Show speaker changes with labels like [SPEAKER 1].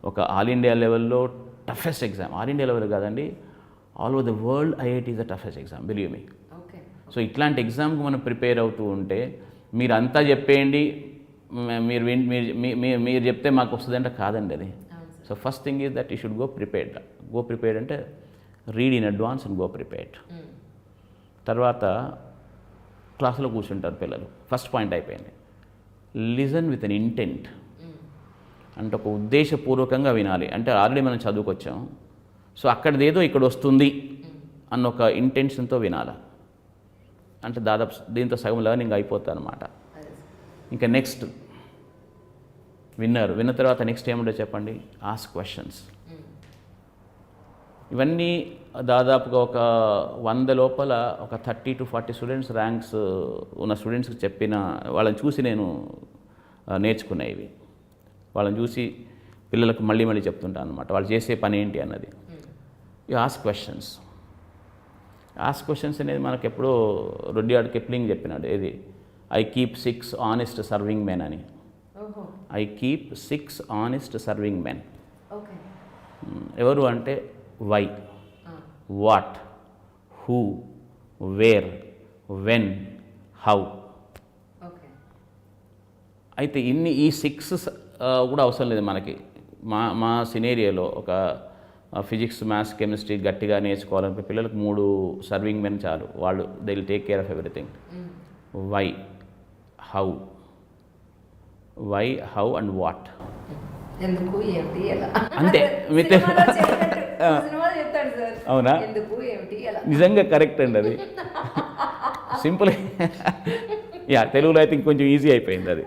[SPEAKER 1] ఒక all India లెవెల్లో toughest exam. All India level కాదండి, all over the world IIT is the toughest exam, believe me. So ఇట్లాంటి ఎగ్జామ్కి మనం prepare అవుతూ ఉంటే మీరు అంతా చెప్పేయండి, మీరు మీరు చెప్తే మాకు వస్తుందంటే కాదండి అది. So first thing is that you should go prepared అంటే read in advance and go prepared. తర్వాత క్లాస్లో కూర్చుంటారు పిల్లలు, ఫస్ట్ పాయింట్ అయిపోయింది. లిజన్ విత్ అన్ ఇంటెంట్, అంటే ఒక ఉద్దేశపూర్వకంగా వినాలి. అంటే ఆల్రెడీ మనం చదువుకొచ్చాం, సో అక్కడిదేదో ఇక్కడ వస్తుంది అన్న ఒక ఇంటెన్షన్తో వినాలి. అంటే దాదాపు దీంతో సగం లెర్నింగ్ అయిపోతుంది అనమాట. ఇంకా నెక్స్ట్ విన్న తర్వాత నెక్స్ట్ ఏముంటో చెప్పండి, ఆస్క్ క్వశ్చన్స్. ఇవన్నీ దాదాపుగా ఒక 100 లోపల ఒక 30 to 40 స్టూడెంట్స్ ర్యాంక్స్ ఉన్న స్టూడెంట్స్కి చెప్పిన వాళ్ళని చూసి నేను నేర్చుకునేవి. వాళ్ళని చూసి పిల్లలకు మళ్ళీ మళ్ళీ చెప్తుంటాను అనమాట, వాళ్ళు చేసే పని ఏంటి అన్నది. You ask questions. Ask questions అనేది మనకు ఎప్పుడో రొడ్డియార్డ్ కిప్లింగ్ చెప్పినాడు, ఏది I keep 6 honest serving men అని. I keep 6 honest serving men. ఎవరు అంటే why, what, who, where, when, how. అయితే ఈ 6 కూడా అవసరం లేదు మనకి. మా సినేరియోలో ఒక ఫిజిక్స్, మ్యాథ్స్, కెమిస్ట్రీ గట్టిగా నేర్చుకోవాలంటే పిల్లలకు 3 సర్వింగ్ మెన్ చాలు. వాళ్ళు they will take care of everything. Why, how and what. అంతే. అవునా? నిజంగా కరెక్ట్ అండి అది. సింపుల్. యా, తెలుగులో అయితే ఇంకొంచెం ఈజీ అయిపోయింది అది.